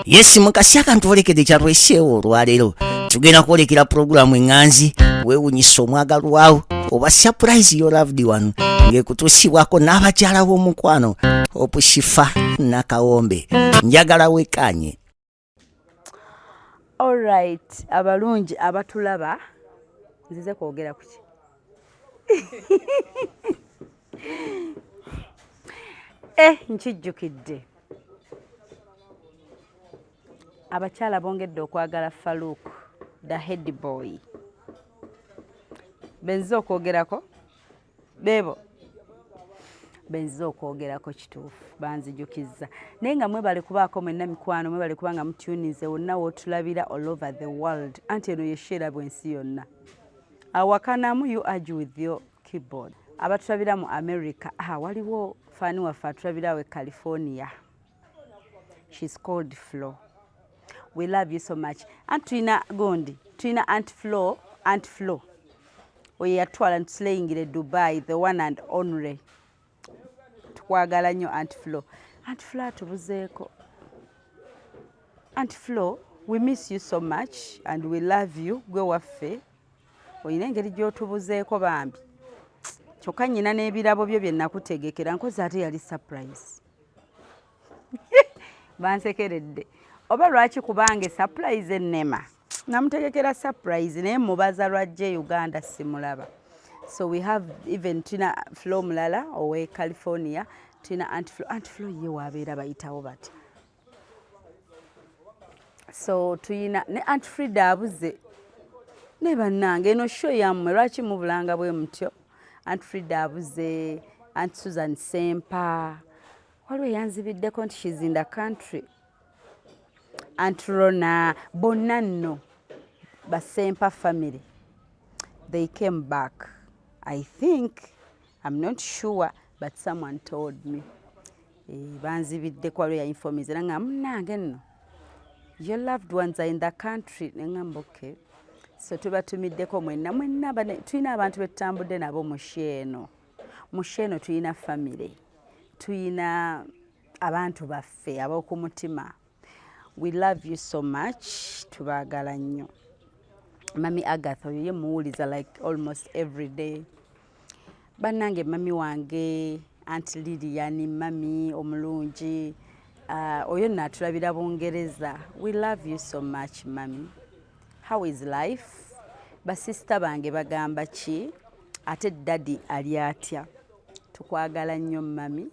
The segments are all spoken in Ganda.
Yes mukasi akantu olekede kyatweseewo olwaleero tugenda kwolekera programu eŋŋanzi weewunyisa omwagalwawo oba surprise your loved one ng'ekutuusibwako n'abakyala b'omukwano Opushifa Nakawombe njagala wekanye. Alright, abalungi abatulaba nzize kwogera ku ki? Nkijjukidde abakyala bongedde okwagala Farouk the head boy. Benzo okwogerako bebo benzo okwogerako kituufu banzijukizza naye nga mwebale kubaako mwenna mikwano mwebale kubanga mutunize wonna wootulabira all over the world anti eno yesheera bwensi yonna awakanamu you argue with your keyboard. Abatulabira mu America waliwo faani waffe atulabirawo e California, she's called Flo. We love you so much. Antwina gondi twina Aunt Flo oye yatwala ntuslayingire Dubai, the one and only. Tukwagala nnyo Aunt Flo atubuzeeko. Aunt Flo, we miss you so much and we love you. Gwe waffe oyina engeri gy'otubuzeeko bambi kyokka nnyina n'ebirabo byo bye nakutegekera nkozi ate yali surprise. Bansekeredde oba lwaki kubanga surprise ennema namutegekera surprise naye mubaza lwajja Uganda simulaba. So we have even tuna Flo mulala owe California, tuna Aunt Flo ye wabeera bayitawo bati. So tuyina ne Aunt Frida abuze ne bannange eno show yammwe lwaki mubulanga bwe mutyo. Aunt Frida abuze, Aunt Susan Sempa waliwo yanzibiddeko nti she's in the country. Aunt Rona bonna nno Basempa family they came back. I think, I'm not sure, but someone told me. Banzibidde kwa lwe ya informize nga mnange nno your loved ones are in the country ngamba okay. So tubatumiddeko mwenna tuyina abantu betutambudde nabo mu Sheeno tuyina family, tuyina abantu baffe ab'okumutima. We love you so much, tubaagala nnyo. Mami Agatha oyo ye muwuliza like almost every day. Bannange mami wange Aunt Lilian mami omulungi oyo natulabira Bungereza. We love you so much mami. How is life? Basista bange bagamba ki? Ate daddy ali atya? Tukwagala nnyo mami.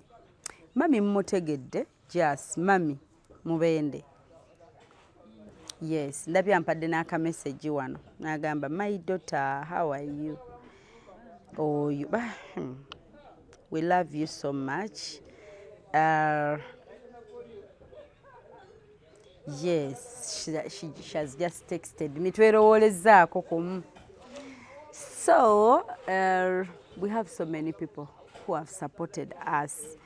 Mami mmutegedde just mami mubende. Yes, ndabya mpadde n'aka message wano nagamba my daughter how are you? Oh, we love you so much. Yes, she has just texted me. Twerowolezaako kumu. So, we have so many people who have supported us.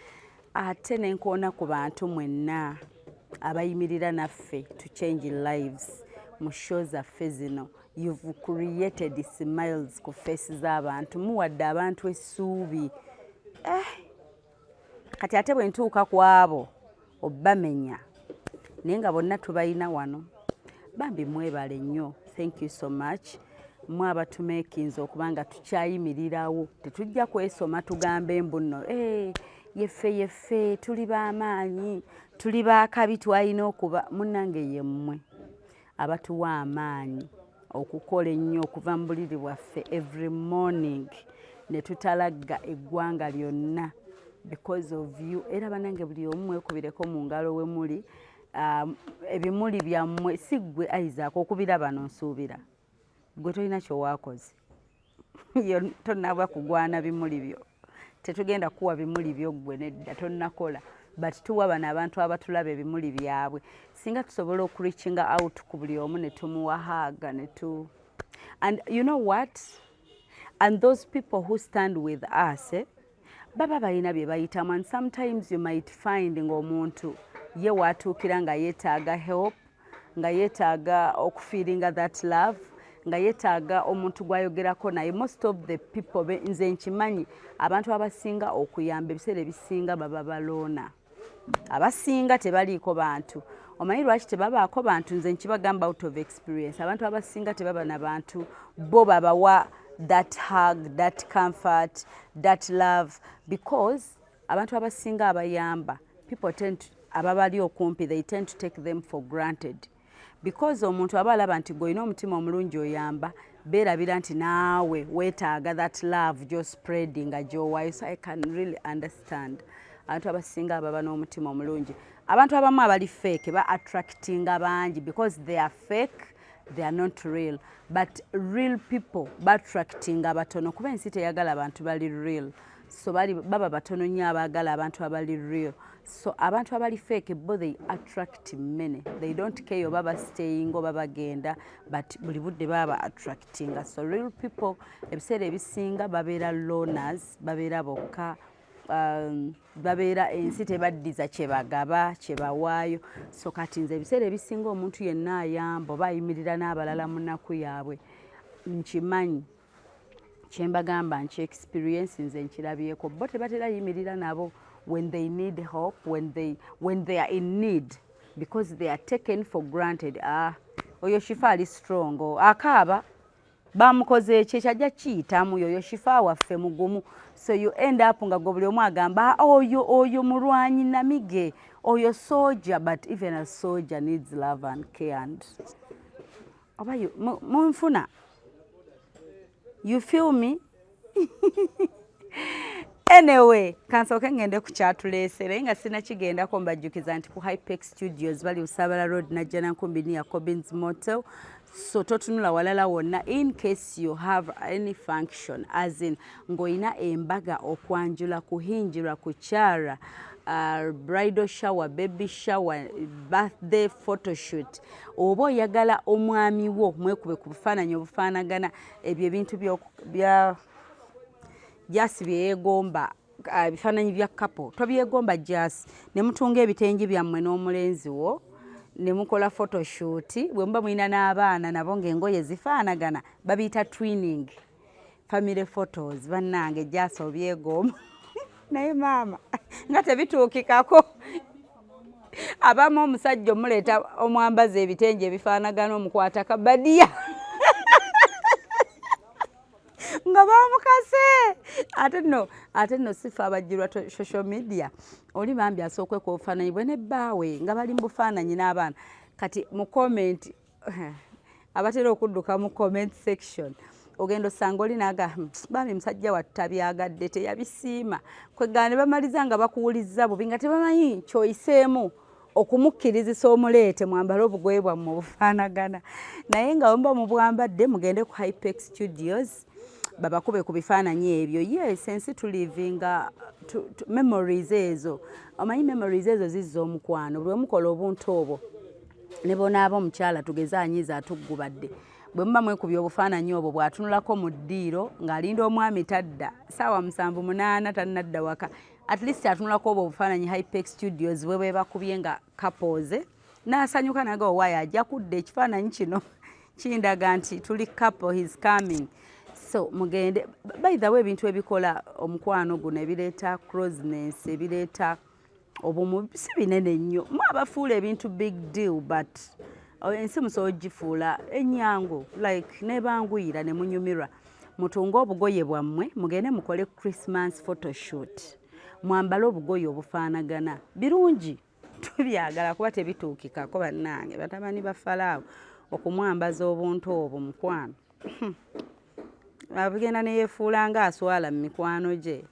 Ate nenkoona ku bantu mwenna abayimirira naffe to change lives mu show zaffe zino. You've created smiles ku faces z'abantu, muwadde abantu essuubi. Kati ate bwe ntuuka ku abo obbamenya naye nga bonna tubayina wano. Bambi mwebale nnyo. Thank you so much. Mwe abatumeekinze okubanga tukyayimirirawo. Tetujja kwesoma tugamba embu nno yeffe tuli b'amaanyi tuli baakabi twalina okuba. Munnange ye mmwe abatuwa amaanyi okukola ennyo okuva mu buliri bwaffe every morning ne tutalagga eggwanga lyonna because of you. Era bannange buli omu mwekubireko mu ngalo we muli. Ebimuli byammwe si ggwe Isaac okubira bano nsuubira gwe tolina kyowaakoze tonnaba kugwana bimuli byo. Tetugenda kuwa bimuli byo ggwe nedda tonnakola, but tuwa bano abantu abatulaba ebimuli byabwe singa tusobola okureachinga out ku buli omu ne tumuwahaga ne tu. And you know what, and those people who stand with us baba balina bye bayitamu, and sometimes you might find ng'omuntu ye watuukira nga yeetaaga help, nga yeetaaga okufiiringa that love, nga yeetaaga omuntu gwayogerako naye. Most of the people nze nkimanyi abantu abasinga okuyamba ebiseera ebisinga baba baloona. abasinga tebaliiko bantu. Omanyi lwaki tebabaako bantu? Nze nkibagamba out of experience. Abantu abasinga tebaba na bantu, bo babawa that hug, that comfort, that love, because abantu abasinga abayamba, people tend to, ababali okumpi, they tend to take them for granted. Because omuntu aba alaba nti gw'olina omutima omulungi oyamba, beerabira nti naawe weetaaga that love just spreading gy'owaayo. So I can really understand abantu abasinga ababa n'omutima omulungi. Abantu abamu abali fake ba attractinga bangi because they are fake, they are not real. But real people ba attractinga abatono kuba ensi teyagala abantu bali real. So baba batono nnyo abaagala abantu abali real. So abantu abali fake bo they attract many. They don't care oba bastaying oba bagenda, but buli budde baba attractinga. So real people ebiseera ebisinga babeera loners, babeera bokka, babeera ensi tebaddiza kyebagaba kyebawaayo. So kati nze ebiseera ebisinga omuntu yenna ayamba oba ayimirira n'abalala mu nnaku yaabwe, nkimanyi kyembagamba nki experience nze nkirabyeko. Bo tebatera yimirira nabo when they need help, when they are in need, because they are taken for granted. Oyo shifa ali strong, akaaba bamukoze kyekajja kiyitamu, yoyo shifa waffe mugumu. So you end up nga gwe buli omu agamba oyo mulwanyi namige, oyo soldier. But even a soldier needs love and care. And oba munfuna, you feel me? Anyway, kansooke ngende ku kyatuleesera nga sinnakigendako mbajjukiza nti ku Hypex Studios bali Usabala Road Najjana Nkumbi near Cobbins Motel. So totunula walala wonna in case you have any function, as in ng'olina embaga okwanjula, kuhinjirwa, kukyara, bridal shower, baby shower, birthday photoshoot, oba oyagala omwami wo mwekube ku bufaananyi obufaanagana, ebyo ebintu jasi byegomba, bifaananyi bya couple tobyegomba jasi, ne mutunga ebitengi byammwe n'omulenzi wo ne mukola photoshoot, bwe muba mulina n'abaana nabo ng'engoye zifaanagana, babiyita twinning family photos. Bannange jasi obyegomba naye maama nga tebituukikako. Abamu omusajja omuleeta omwambaza ebitengi ebifaanagana omukwata kabadiya nga bamukase. Ate nno sifa abajjirwa social media, oli bambi asooke ku bufaananyi bwe nebbaawe nga bali mu bufaananyi n'abaana. Kati mu comment abatera okudduka mu comment section, ogenda osanga oli naaga bambi musajja wattu tabyagadde, teyabisiima, kwegana ne bamaliza nga bakuwulizza bubi nga tebamanyi kyoyiseemu okumukkirizisa omuleete mwambale obugoye bwammwe obufaanagana. Naye nga wemba mubwambadde mugende ku Hypex Studios babakube ku bifaananyi ebyo. Yes, ensi tulivinga memories ezo. Omanyi memories ezo zizza omukwano. Bwe mukola obuntu obwo ne bonaaba omukyala tugeze anyiza atuggubadde, bwe muba mwekubye obufaananyi obwo bw'atunulako mu ddiiro ng'alinda omwami tadda ssaawa 7-8 tannadda waka, at least atunulako obwo obufaananyi Hypex Studios bwe bakubye nga couples, n'asanyuka naga owaayo ajja kudda ekifaananyi kino kindaga nti tuli couple, he's coming. So mugende, by the way, ebintu ebikola omukwano guno ebireeta closeness, ebireeta obumu si binene nnyo. Mwabafuula ebintu big deal, but ensi musobola ogifuula ennyangu, like nebanguyira ne munyumirwa. Mutunga obugoye bwammwe mugende mukole Christmas photoshoot, mwambale obugoye obufaanagana birungi. Tubyagala kuba tebituukikako bannange, batabani ba Falaawo okumwambaza obuntu obwo mukwano. Abugenda ne yeefuula nga aswala mu mikwano gye.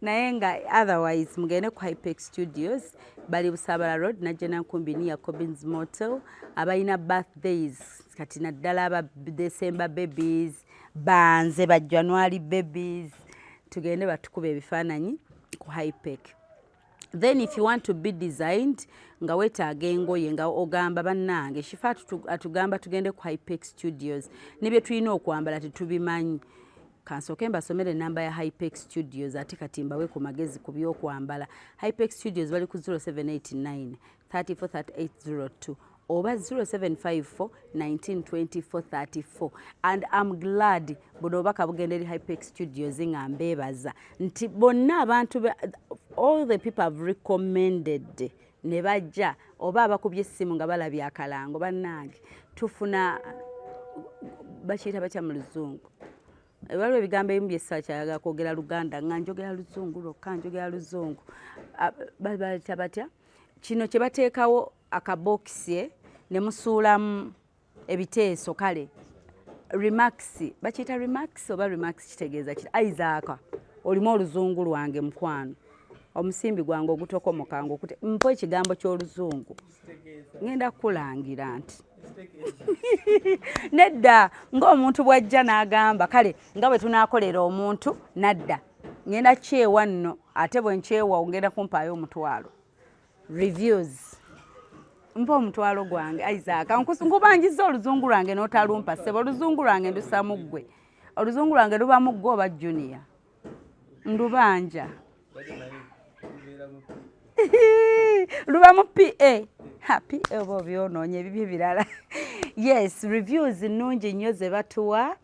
Naye nga otherwise mugende ku Hypex Studios bali Busabala Road Najjana Nkumbi near Cobbins Motel. Abalina birthdays kati naddala aba December babies, banze ba January babies, tugende batukube ebifaananyi ku Hypex. Then if you want to be designed nga weetaaga engoye nga ogamba bannange shifa atugamba tugende ku Hypex Studios, ne bye tulina okwambala tetubimanyi. Kansooke mbasomere ennamba ya Hypex Studios ate kati mbawe ku magezi ku by'okwambala. Hypex Studios bali ku 0789 343802 oba 0754 192434 and I'm glad buno obaka bugenda eri Hypex Studios nga mbebaza nti bonna abantu all the people have recommended ne bajja oba abakubye essimu nga balabye akalango bannange tufuna bakiyita batya mu luzungu waliwo ebigambo ebimu byessa kyayagala kwogera Luganda nga njogera luzungu lwokka njogera luzungu bayita batya kino kye bateekawo akabokisi ne musuulamu ebiteeso kale Remax bakiyita Remax oba Remax kitegeeza kiti Isaac olimu oluzungu lwange mukwano omusimbi gwange ogutokomokanga okute mpo ekigambo ky'oluzungu ngenda kulangira nti nedda ng'omuntu bw'ajja n'agamba kale nga bwe tunaakolera omuntu nadda ngenda kyewa nno ate bwe nkyewa ngenda kumpaayo omutwalo reviews mpa omutwalo gwange Isaac nkubangiza oluzungu lwange n'otalumpa ssebo oluzungu lwange ndusamu ggwe oluzungu lwange lubamu ggwe oba junior ndubanja lubamu PA oba obyonoonya ebibyo birala yes reviews nnungi nnyo ze batuwa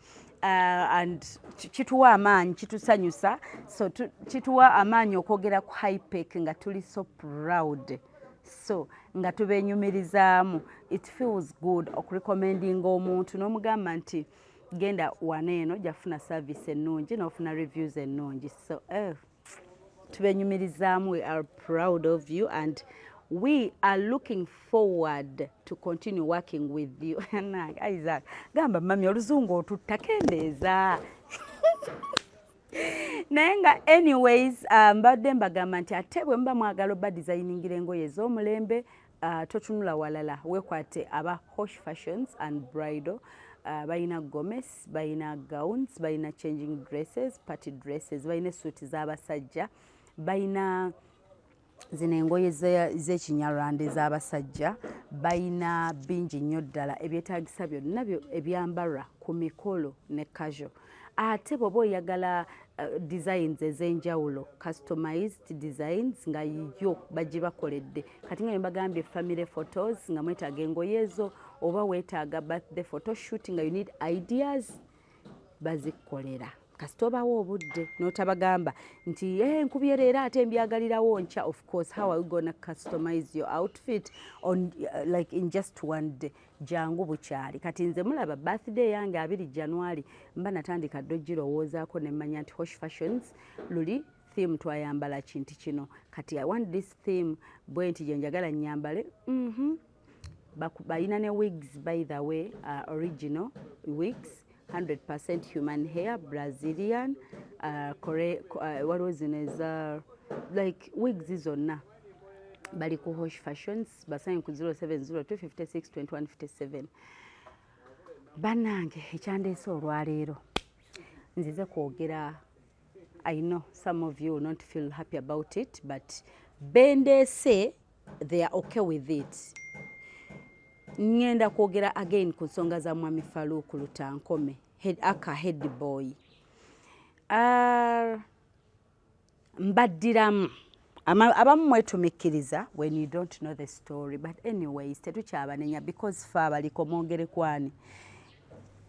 and kituwa amaanyi kitusanyusa so kituwa amaanyi okwogera ku Hypex nga tuli so proud so nga tubenyumirizaamu it feels good okurecommendinga omuntu n'omugamba nti genda waneeno jafuna service ennungi n'ofuna reviews ennungi so tubenyumirizaamu we are proud of you and we are looking forward to continue working with you. Isaac, gamba mami oluzungu otutta kendeeza. Nayenga anyways mbadde mbagamba nti ate bwe mba mwagala oba designingira engoye ez'omulembe totunula walala wekwate aba Hosh Fashions and Bridal bayina gomesi bayina gowns bayina changing dresses party dresses bayina suiti z'abasajja bayina zino engoye z'ekinyarwanda ez'abasajja bayina bingi nnyo ddala ebyetaagisa byonna ebyambalwa ku mikolo ne casual ate bw'oba oyagala designs ez'enjawulo customized designs nga yo bagibakoledde kati nga mbagambye family photos nga mwetaaga engoye ezo oba weetaaga birthday photoshoot nga you need ideas bazikolera kasita obawo obudde n'otabagamba nti nkubye leero ate mbyagalirawo nkya of course how are you gonna customize your outfit on like in just one day jangu bukyali kati nze mulaba birthday yange 2 January mba natandika ddogirowoozaako ne mmanya nti Hosh Fashions luli theme twayambala kintu kino kati I want this theme bwe nti gye njagala nnyambale bayina ne wigs by the way original wigs 100% human hair, Brazilian, what was in like wigs zonna. Bali ku Hosh Fashions, basanyi ku 0702562157. Banange, ekyandeese olwaleero. Nzize kwogera, I know some of you will not feel happy about it, but bendeese, they are okay with it. Ngenda kwogera again ku nsonga za Mwami Faluku Lutankome head boy mbaddiramu abamu mwetumikkiriza when you don't know the story but anyways tetukyabanenya because fe abaliko mwogere kwani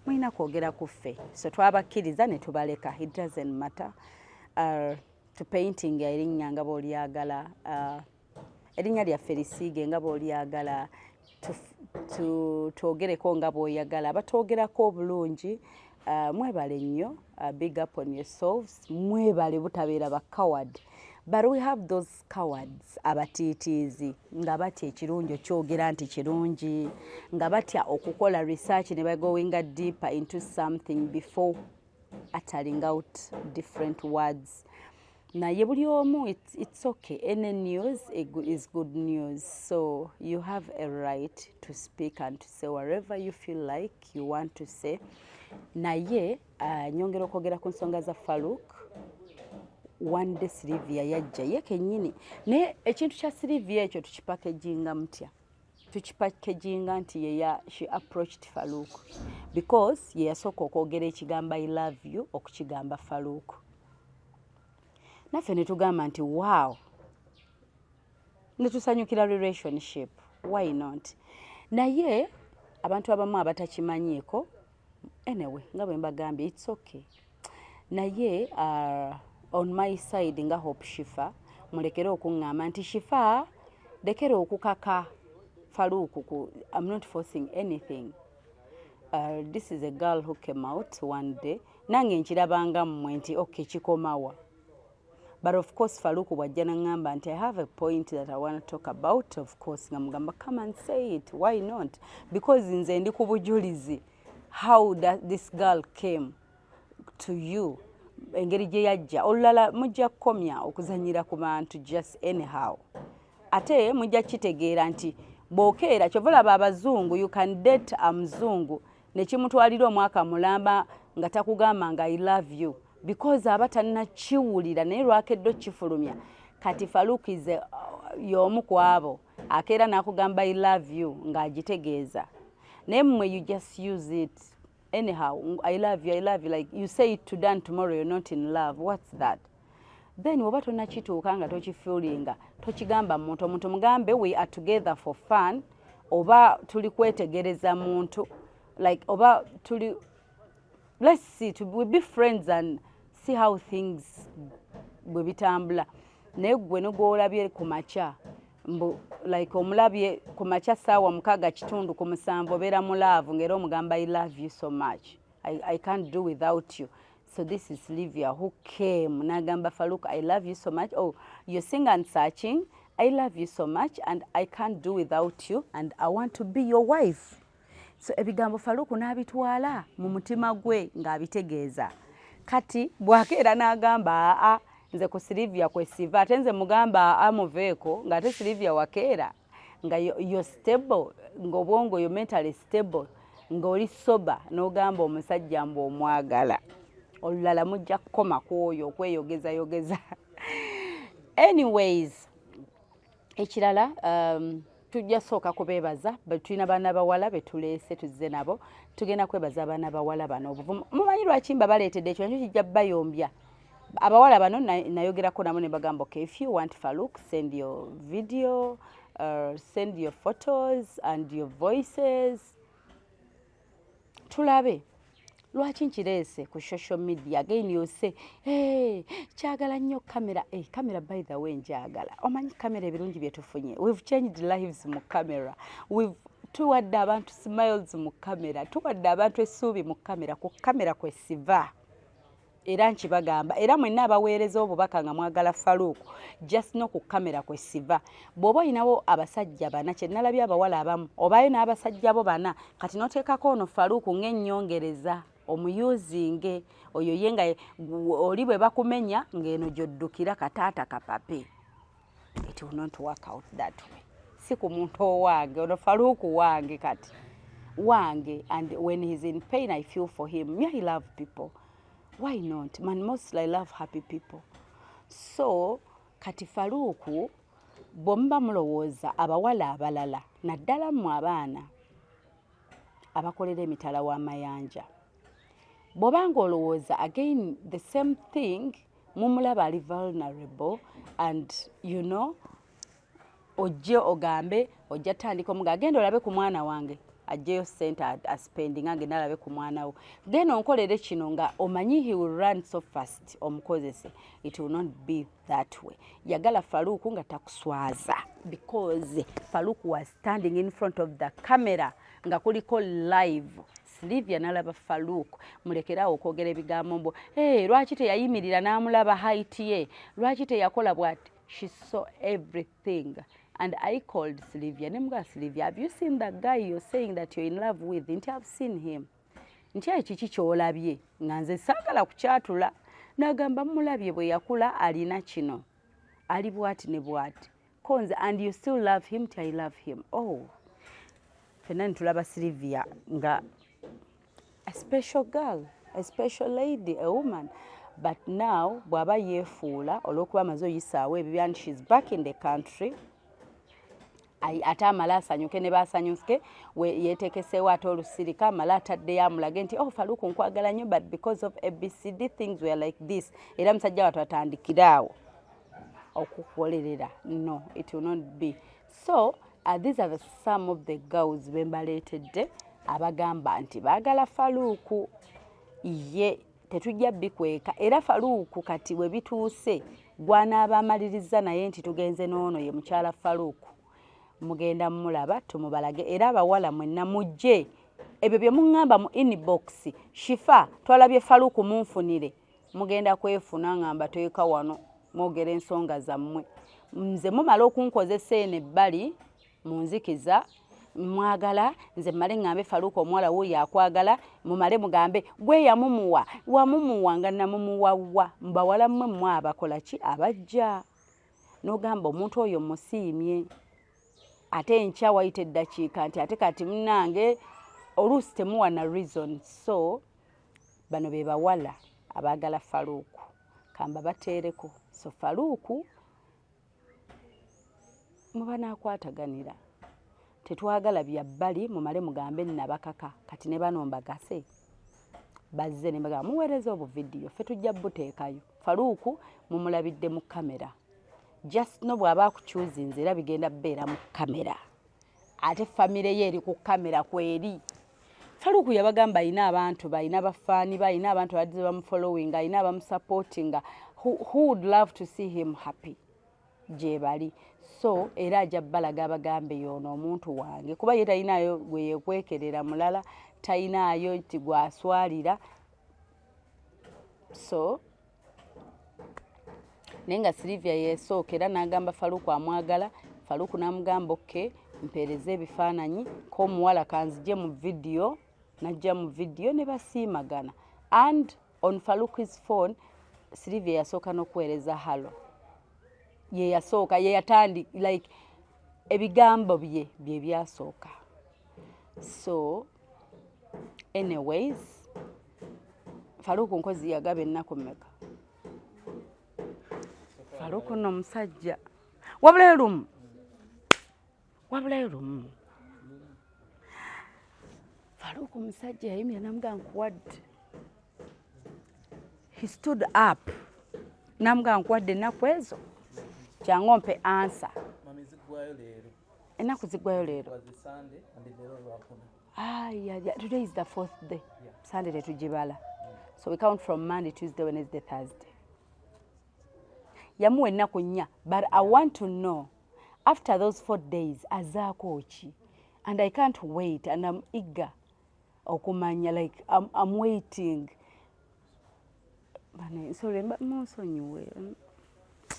mwina kwogera ku ffe so twabakkiriza ne tubaleka it doesn't matter to painting erinnya nga bw'olyagala erinnya lyaffe lisiige nga bw'olyagala twogereko nga bw'oyagala abatwogerako obulungi mwebale nnyo big up on yourselves mwebale butabeera ba coward but we have those cowards abatiitiizi nga batya ekirungi okyogera nti kirungi nga batya okukola research ne bagoinga deeper into something before uttering out different words naye buli omu it's okay any news is good news so you have a right to speak and to say whatever you feel like you want to say naye nyongera okwogera ku nsonga za Farouk one day Sylvia yajja ye kennyini naye ekintu kya Sylvia ekyo tukipackaging mutya tukipackaging nti she approached Farouk because ye yasooka okwogera ekigamba I love you okukigamba Farouk naffe ne tugamba nti wow ne tusanyukira relationship why not naye abantu abamu abatakimanyiiko anyway nga bwe mbagambye it's okay naye on my side nga Hope Shifa mulekere okuŋŋamba nti Shifa lekera okukaka Faruku I'm not forcing anything. This is a girl who came out one day nange nkirabanga mmwe nti okay kikomawa. But of course Faruku wajja nangamba nti I have a point that I want to talk about. Of course ngamugamba come and say it, why not? Because nze ndi ku bujulizi how this girl came to you, engeri gye yajja olulala mujja kukomya okuzanyira ku bantu just anyhow ate mujja kitegeera nti bwokeera kyovulaba abazungu you can date a mzungu nekimutwalira omwaka mulamba nga takugamba nga I love you because aba tannakiwulira naye lwakeddo kifulumya kati Faruku is y'omu ku abo akeera n'akugamba I love you ng'agitegeeza naye mmwe you just use it anyhow I love you like you say it today and tomorrow you're not in love. What's that? Then oba tonnakituuka nga tokifeelinga tokigamba muntu mugambe we are together for fun oba tuli kwetegereza muntu like oba tuli let's see we be friends and see how things bwe bitambula naye gwe nogwolabye ku makya like omulabye ku makya ssaawa 6:7 obeera mu laavu ng'era omugamba I love you so much I can't do without you. So this is Livia who came nagamba Faruku I love you so much. Oh, you're singing and searching. I love you so much and I can't do without you and I want to be your wife. So ebigambo Faruku n'abitwala mu mutima gwe ng'abitegeeza. Kati bwakeera n'agamba nze ku Silivia kwesiva ate nze mugamba amuveeko ng'ate Silivia wakeera nga you're stable ng'obwongo you're mentally stable ng'oli soba n'ogamba omusajja mbu omwagala olulala mujja kukoma ku oyo okweyogeza. Anyways ekirala tujja sooka kubeebaza tulina baana bawala betuleese tuzze nabo tugenda kwebaza abaana bawala bano obuvumu mumanyi lwaki mba baleetedde ekyo nakyo kijja bayombya abawala bano nayogerako nabo ne bagamba okay if you want Faruku send your video send your photos and your voices tulabe lwaki nkireese ku social media again you say kyagala nnyo kamera kamera by the way njagala omanyi kamera ebirungi byetufunye we've changed lives mu kamera tuwadde abantu smiles mu kamera tuwadde abantu essuubi mu kamera ku kamera kwesiva era nkibagamba era mwenna abaweereza obubaka nga mwagala Faruku just no ku kamera kwesiva bw'oba olinawo abasajja bana kye nalabye abawala abamu obayo n'abasajja bo bana kati noteekako ono Faruku ng'ennyongereza omuyuzinge oyo yenga oli bwe bakumenya ng'eno gy'oddukira kataata kapape it will not work out that way si ku muntu owange ono Faruku wange kati wange and when he's in pain I feel for him. Me I love people. Why not? Man, mostly I love happy people. So kati Faruku bomba mulowooza abawala abalala naddala mu abaana abakolera emitala w'amayanja bw'obanga olowooza again the same thing mumulaba ali vulnerable and you know ojje ogambe ojja tandika omuga agenda olabe ku mwana wange ajjeyo sente aspending ange nalabe ku mwana wo genda onkolere kino nga omanyi he will run so fast omukozese it will not be that way. Yagala Faruku nga takuswaza because Faruku was standing in front of the camera nga kuliko live. Silivia nalaba Faruku mulekerawo okwogera ebigambo mbo lwaki teyayimirira n'amulaba height ye lwaki teyakola bwati. She saw everything. And I called Silivia. Nemga Silivia, have you seen that guy you're saying that you're in love with? Nti I've seen him. Nti ekiki kyolabye nga nze saagala kukyatula nagamba mulabye bwe yakula alina kino ali bwati ne bwati konze and you still love him. Nti I love him. Oh, fenna ntulaba Silivia nga a special girl, a special lady, a woman. But now bwaba yefuula olw'okuba amaze oyisaawo ebibya and she's back in the country. Ate amala asanyuke ne basanyuke yetekeseewo ate olusirika amala ataddeyo amulage nti Faruku nkwagala nnyo but because of ABCD things were like this era musajja watu atandikiraawo okukukolerera. No, it will not be so. these are some of the girls bembaleetedde abagamba nti baagala Faluku ye tetujja bikweka era Faluku kati bwe bituuse gwanaaba amaliriza naye nti tugenze n'ono ye mukyala Faluku mugenda mulaba tumubalage era abawala mwenna mujje ebyo bye muŋŋamba mu inbox Shifa twalabye Faluku munfunire mugenda kwefuna ngamba toyeka wano mwogera ensonga zammwe nze mumala okunkozesa eno ebbali munzikiza mwagala nze mmale ŋŋambe Faluku omuwala wuuyo akwagala mumale mugambe gwe yamumuwa wamumuwa nga namumuwawa mbawala mmwe mmwe abakola ki abajja n'ogamba omuntu oyo musiimye ate enkya wayita eddakiika nti ate kati munnange oluusi temuwa na reason. So bano be bawala abaagala Faluku kamba bateereko. So Faluku muba naakwataganira tetwagala bya bbali mumale mugambe nabakaka kati ne bano mbagase bazze ne mbagamba muweereza obuvidiyo ffe tujja buteekayo Faluku mumulabidde mu kamera just no bw'aba akukyuzinze era bigenda bbeera mu kamera ate famire ye eri ku kamera kweri. Faluku yabagamba ayina abantu bayina bafaani bayina abantu badde bamufollowing ayina abamusupportinga who would love to see him happy gye bali. So era ajja balaga abagambe yono omuntu wange kuba ye talinayo gwe yekwekerera mulala talinayo nti gwaswalira. So nenga Sylvia yesookera n'agamba Faluku amwagala. Faluku n'amugamba okay mpereze ebifaananyi ko muwala kanzije mu video najja mu video ne basiimagana and on Faluku's phone Sylvia yasooka n'okuweereza halo ye yasooka ye yatandi like ebigambo bye byasooka. So anyways Faluku nkozi yagaba ennaku mmeka Faluku no musajja wabulayo lumu Faluku musajja yayimira namugamba nkuwadde he stood up namugamba nkuwadde ennaku ezo kyangu ompe answer ennaku ziggwayo leero today is the 4th day. Sunday tetugibala so we count from Monday, Tuesday, Wednesday, Thursday. Yamuwa ennaku nnya but I want to know after those 4 days azaako ki and I can't wait and I'm eager okumanya like I'm waiting. Sorry musonyiwe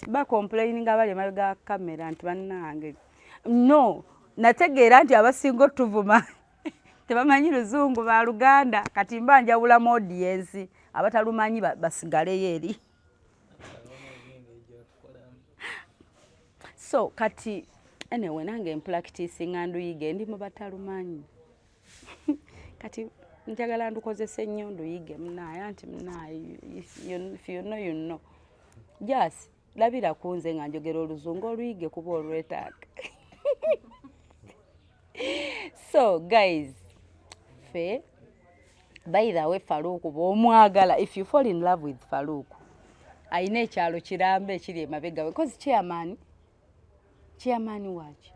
ba complaining abali emabega kamera nti bannange no nategeera nti abasinga otuvuma tebamanyi luzungu ba Luganda kati mba njawulamu audience abatalumanyi basigaleyo eri. So kati anyway nange practicing anduyige ndi mu batalumanyi kati njagala ndukozesa ennyo nduyige munaye anti munaye if you know you know just labira kunze nga njogera oluzungu oluyige kuba olwetaaga. So guys fe by the way Faluku bw'omwagala if you fall in love with Faluku ayina ekyalo kirambe ekiri emabega we because chairman waki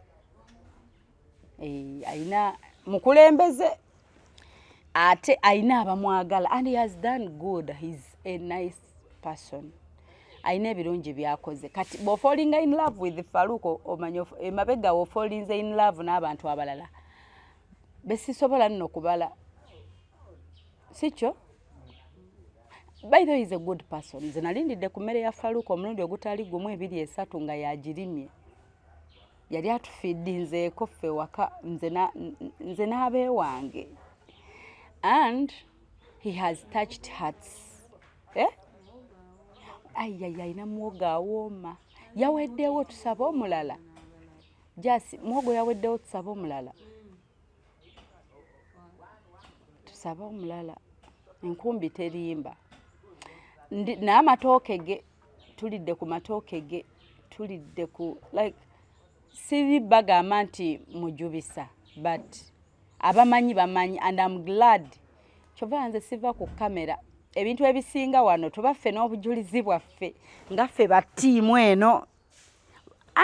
ayina mukulembeze ate ayina abamwagala and he has done good. He's a nice person. Ayina ebirungi byakoze kati bo falling in love with Faluku omanyo emabega wo falling in love n'abantu abalala besisobola nno kubala sicho. By the way, he's a good person. Nze nalindidde ku mmere ya Faluku omulundi ogutali gumu 2-3 nga yagirimye yali atufidinzeeko ffe waka nze n'abeewange and he has touched hearts. Ayayayina mwogo awooma yaweddewo tusaba omulala jasi mwogo yaweddewo tusaba omulala enkumbi terimba n'amatooke ge tulidde ku matooke ge tulidde ku like sibi bagamba nti mujubisa but abamanyi bamanyi and I'm glad kyova nze siva ku kamera ebintu ebisinga wano tubaffe n'obujulizi bwaffe nga ffe ba tiimu eno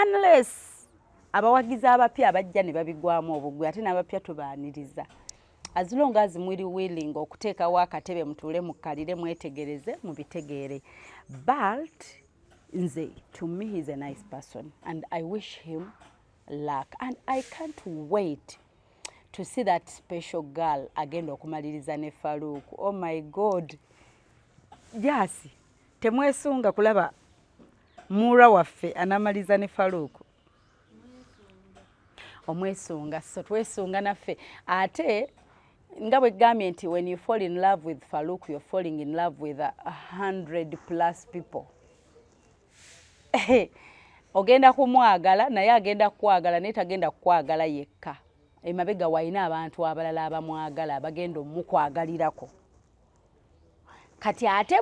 unless abawagizi abapya abajja ne babigwamu obugwe ate n'abapya tubaaniriza as long as mwiri willing okuteekawo akatebe mutuule mukkalire mwetegereze mubitegeere but nze to me he's a nice person and I wish him luck and I can't wait to see that special girl agenda okumaliriza ne Farouk. Oh my god jasi temwesunga kulaba mura waffe anamaliza ne Farouk omwesunga so twesunga naffe ate nga bwe gambye nti when you fall in love with Farouk you're falling in love with 100+ people ogenda kumwagala naye agenda kwagala naye tagenda kwagala yekka emabega waina abantu abalala abamwagala abagenda omukwagalirako kati ate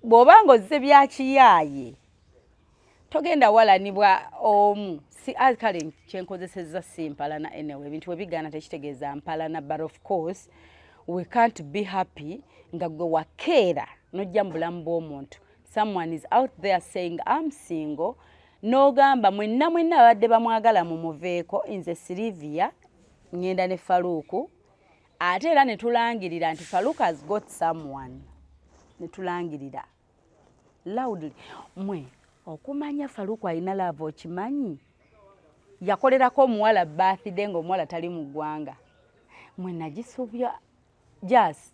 bw'obanga ozze byakiyaaye togenda walanibwa omu si kale kyenkozesezza si mpalana anyway ebintu we bigaana tekitegeeza mpalana but of course we can't be happy nga gwe wakeera nojja mu bulamu bw'omuntu someone is out there saying I'm single n'ogamba mwenna abadde bamwagala mu muveeko nze Sylvia ngenda ne Farouk ate era ne tulangirira nti Farouk has got someone ne tulangirira loudly mwe okumanya Farouk alina love okimanyi yakolerako omuwala birthday ng'omuwala tali mu ggwanga mwe nagisuubya jas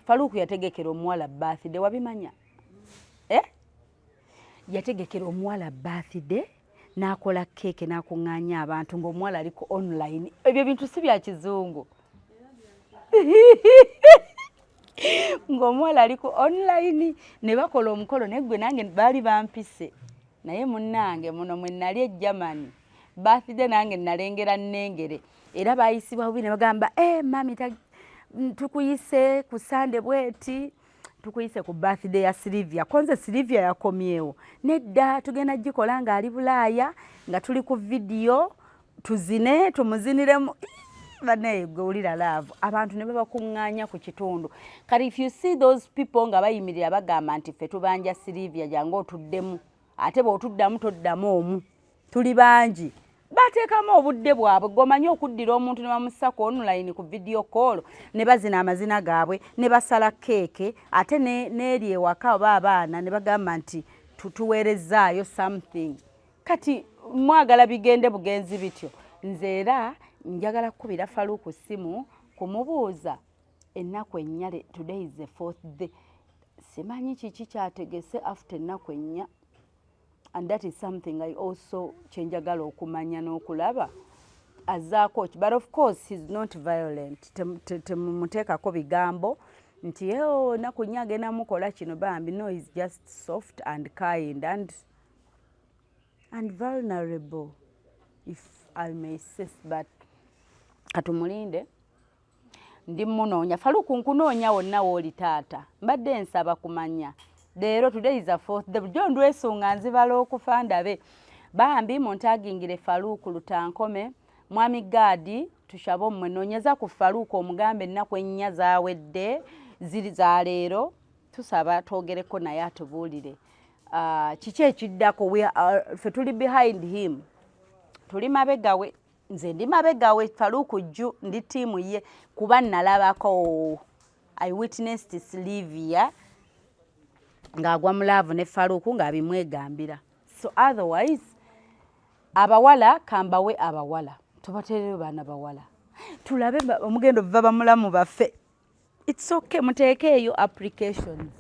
Farouk yategekera omuwala birthday wabimanya yategekera omuwala birthday n'akola keeke n'akuŋŋaanya abantu ng'omuwala aliko online ebyo bintu si bya kizungu ng'omuwala aliko online ne bakola omukolo naye gwe nange baali bampise naye munnange muno mwe nali e Germany birthday nange nalengera nnengere era baayisibwa bubi ne bagamba mami tukuyise ku Sunday bweti tukuyise ku birthday ya Sylvia konze Sylvia yakomyewo nedda tugenda gikola nga ali Bulaaya nga tuli ku video tuzine tumuziniremu bane gwulira love abantu ne babakuŋŋaanya ku kitundu kati if you see those people nga bayimirira bagamba nti ffe tubanja Sylvia jangu otuddemu ate bw'otuddamu toddamu omu tuli bangi bateekamu obudde bwabwe gomanyi okuddira omuntu ne bamussako online ku video call ne bazina amazina gaabwe ne basala keeke ate n'eri ewaka oba abaana ne bagamba nti tuweerezaayo something kati mwagala bigende bugenzi bityo nze era njagala kukubira Farouk simu kumubuuza ennaku ennya today is the 4th day simanyi kiki kyategese after ennaku ennya and that is something I also chenjagala okumanya n'okulaba azaako but of course he's not violent temumuteekako bigambo nti ennaku nnya agenda mukola kino bambi no he's just soft and kind and vulnerable if I may say but katumulinde ndi munoonya Farouk nkunoonya wonna wooli taata mbadde nsaba kumanya leero today is a 4th day bulijjo ndwesunga nzibala okufa ndabe bambi muntagingire Farouk Lutankome mwami Gadi tushabe mmwe noonyeza ku Farouk omugambe ennaku ennya zaawedde ziri za leero tusaba twogereko naye atubuulire kiki ekiddako ffe tuli behind him tuli mabegawe nze ndi mabegawe Farouk jju ndi tiimu ye kuba nalabako I witnessed Sylvia ng'agwa mu laavu ne Farouk ng'abimwegambira so otherwise abawala kambawe abawala tubatereyo baana bawala tulabe omugendo buva bamulamu baffe it's okay muteekeeyo applications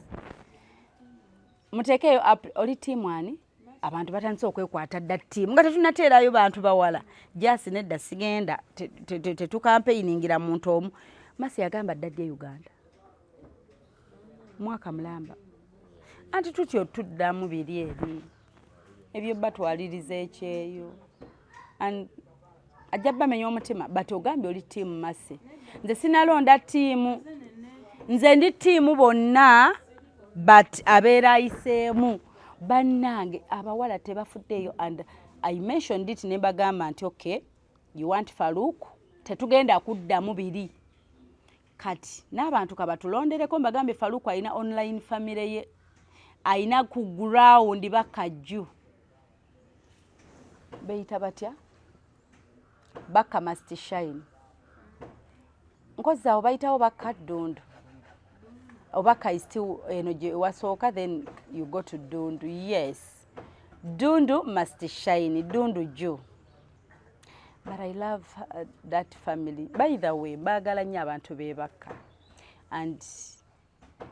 muteekeeyo oli tiimu ani abantu batandise okwekwata dda ttiimu nga tetunateerayo bantu bawala jasi nedda sigenda tetukampeyingira muntu omu Masi yagamba ddadde Uganda mwaka mulamba anti tutyo tuddamu biri eri ebyo batwaliriza ekyeyo ajja bamenya omutima but ogambye oli ttiimu Masi nze sinalonda ttiimu nze ndi ttiimu bonna but abeera ayiseemu bannange abawala tebafuddeeyo and I mentioned it ne bagamba nti okay you want Farouk tetugenda kuddamu biri kati n'abantu kabatulondereko mbagambe Farouk alina online family ye alina ku ground bakajju beyita batya baka must shine nkozi awo bayitawo bakaddundu oba kaisiti eno gye wasooka then you go to dundu. Yes, dundu must shine, dundu ju. But I love that family. By the way, baagala nnyo abantu beebaka. And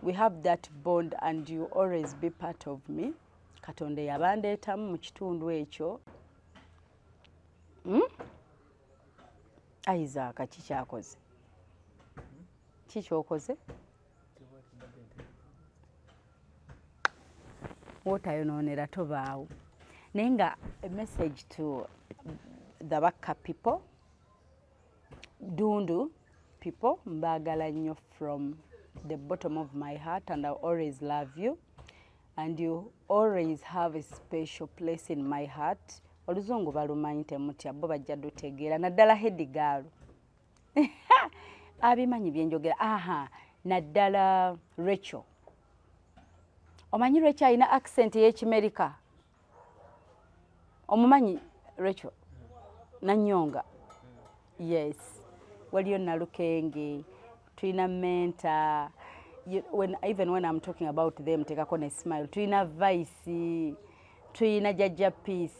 we have that bond and you always be part of me. Katonda yabandeetamu mu kitundu ekyo. Isaac kikyakoze. Kikyokoze? Wotayonoonera tobaawo. Naye nga a message to the Baka people, Dundu people, mbaagala nnyo from the bottom of my heart, and I always love you, and you always have a special place in my heart. Oluzungu balumanyi temutya, bo bajja dutegeera naddala Hedigaalu abimanyi byenjogera. Aha, naddala Rachel. Omanyi Rachel alina accent y'Ekimerika? Omumanyi Rachel? Nanyonga. Yes. Waliyo Nalukenge. Tuina Menta. Even when I'm talking about them, tekako ne smile. Tuina Vice. Tuina Jaja Peace.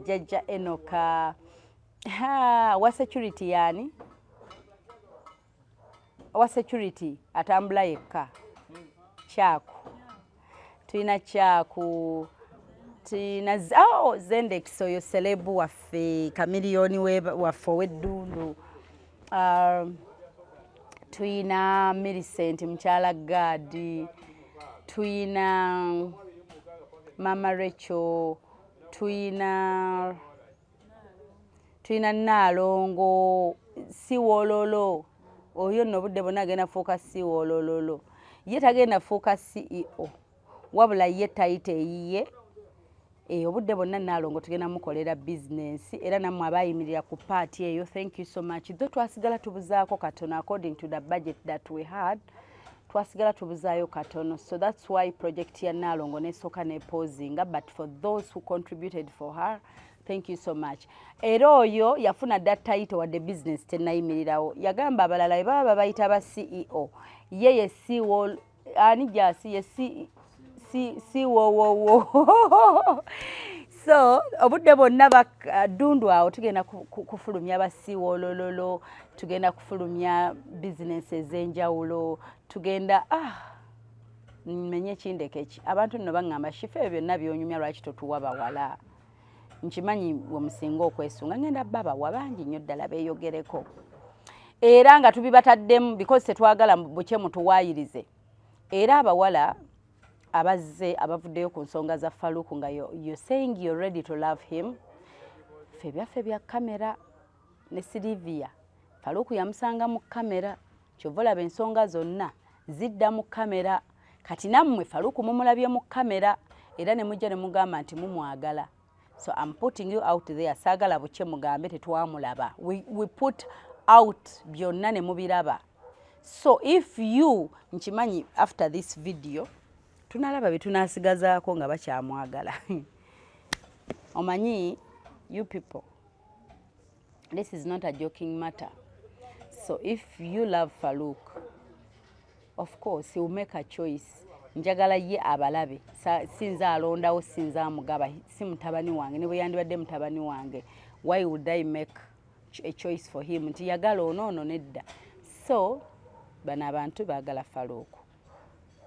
Jaja Enoka. Wa security yani? Wa security atambula yekka. Chaku. Tuina Chaku. Tuina Zendex oyo celebu waffe Chameleone waffe ow'eddundu. Tuina Millicent mukyala Gadi. Tuina Mama Rachel. Tuina Nalongo. Siwololo. Oyo nno budde bonna agenda fuuka Siwolololo. Ye tagenda fuuka CEO. Wabula ye tayita eyiye. Obudde bonna Nalongo tugenda mukolera business era nammwe abayimirira ku party eyo, thank you so much. Though twasigala tubuzaako katono according to the budget that we had, twasigala tubuzaayo katono, so that's why project ya Nalongo nesooka nepozinga, but for those who contributed for her, thank you so much. Era oyo yafuna that title wadde business tenayimirirawo, yagamba abalala bwe baba bayita ba CEO, yeye CEO ani gyasi ye wo. So obudde bonna Dundu awo tugenda kufulumya ba Siwolololo, tugenda kufulumya business ez'enjawulo, tugenda menye kindeke ki abantu nno baŋŋamba shifa ebyo byonna byonyumya lwaki totuwa bawala. Nkimanyi omusinga okwesunga ngenda baba wabangi nnyo ddala beeyogereko era nga tubibataddemu because tetwagala bukye mutuwaayirize. Era abawala abazze abavuddeyo ku nsonga za Faruku nga you're saying you're ready to love him. Ffe byaffe bya kamera ne Silivia. Faruku yamusanga mu kamera, kyova olaba ensonga zonna zidda mu kamera. Kati nammwe Faruku mumulabye mu kamera era ne mujja ne mugamba nti mumwagala. So I'm putting you out there. Saagala bukye mugambe tetwamulaba. We put out byonna ne mubiraba. So if you nkimanyi after this video tunalaba bye tunaasigazaako nga bakyamwagala. Omanyi, you people, this is not a joking matter. So if you love Farouk, of course he will make a choice. Njagala ye abalabe sinza alondawo sinza amugaba si mutabani wange ne bwe yandibadde mutabani wange. Why would I make a choice for him? Nti yagala ono nedda. So bano abantu baagala Farouk.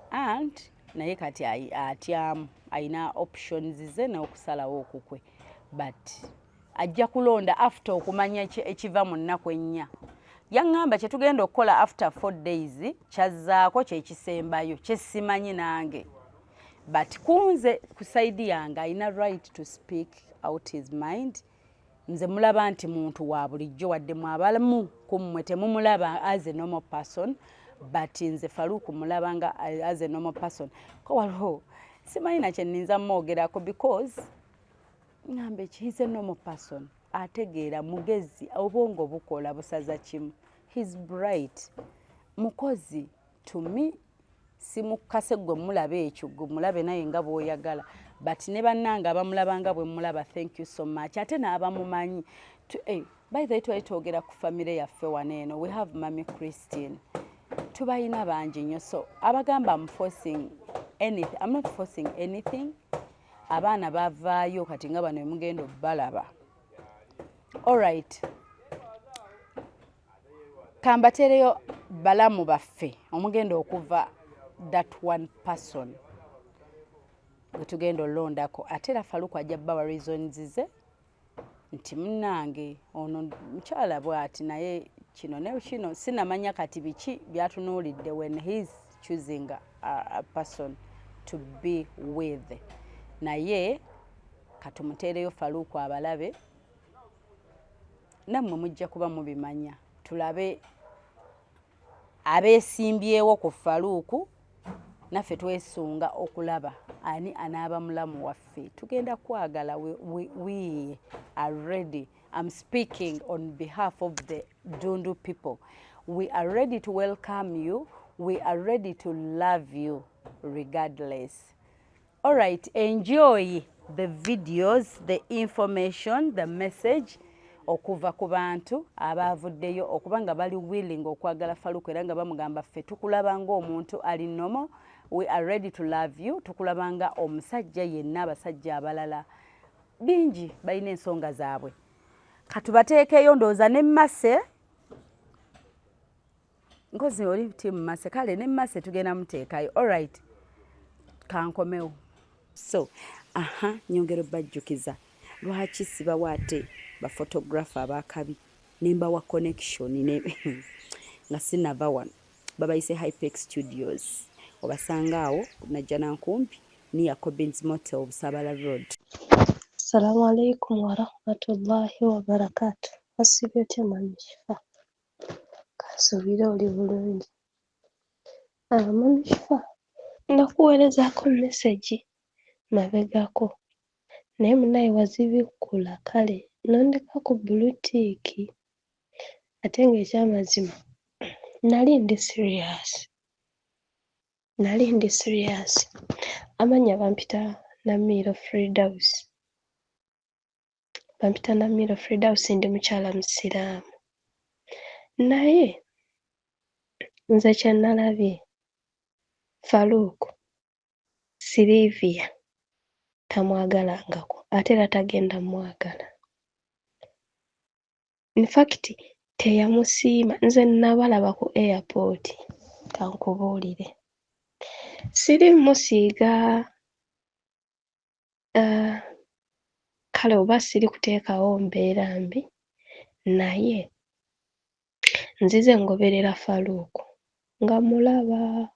And naye kati atyamu ayina options ze n'okusalawo okukwe, but ajja kulonda after okumanya ekiva mu nnaku ennya. Yaŋŋamba kye tugenda okukola after 4 days kyazzaako kyekisembayo kyesimanyi nange, but kunze ku saidi yange ayina right to speak out his mind. Nze mulaba nti muntu wa bulijjo wadde mwabalamu kummwe temumulaba as a normal person, but nze Faruku mulaba nga as a normal person. Ko waliwo simanyi na kye nninza mwogerako because ngambe he's a normal person. Ategeera mugezi obwongo bukola busaza kimu. He's bright. Mukozi to me simukase gwe mulabe ekyo gwe mulabe naye nga bw'oyagala. but ne bannanga abamulabanga bwe mulaba, thank you so much. Ate n'abamumanyi by the way twali twogera ku famire yaffe wano eno, we have Mami Christine, tubayina bangi nnyo, so abagamba I'm not forcing anything. Abaana bavaayo kati nga bano emugenda obbalaba. Alright, kambatereyo balamu baffe omugenda okuva that one person gwe tugenda olondako, ate era Faluku ajja bbawa reasons ze nti munnange ono mukyala bw'ati naye kino ne kino sinamanya kati biki byatunuulidde when he's choosing a person to be with. Naye katumuteereyo Faluku abalabe, nammwe mujja kuba mubimanya, tulabe abeesimbyewo ku Faluku, naffe twesunga okulaba ani anaaba mulamu waffe. Tugenda kwagala, we are ready. I'm speaking on behalf of the Dundu people. We are ready to welcome you. We are ready to love you regardless. All right, enjoy the videos, the information, the message okuva ku bantu abaavuddeyo okuba nga bali willing okwagala Faluku era nga bamugamba ffe tukulaba ng'omuntu ali nomo. We are ready to love you. Tukulaba nga omusajja yenna, abasajja abalala bingi balina ensonga zaabwe. Katubateekeyo ndowooza ne Mmase, nkozi oli tiimu Mmase, kale ne Mmase tugenda muteekayo. All right, kankomewo. So nyongera bajjukiza lwaki sibawa ate bafotographer abakabi nembawa connection nga sinava wano, babayise Hypex Studios, obasanga awo najja nankumpi ni Jacobins Motel Busabala Road. Assalamu alaikum wa rahmatullahi wa barakatuh. Asibyote Mamishifa, kasubire oli bulungi. Mamishifa, nakuweerezako message mabegako naye munaye wazibikkula, kale nondeka ku bluetick. Ate ng'ekyamazima nali ndi serious. Amanya bampita Namiro Firdaus. Ndi mukyala musiraamu. Naye nze kye nalabye Faluku Sylvia tamwagalangako, ate era tagenda mwagala. In fact teyamusiima. Nze nabalaba ku airport, kankubuulire. Siri musiiga, kale oba siri kuteekawo mbeera mbi, naye nzize ngoberera Faluku nga mulaba.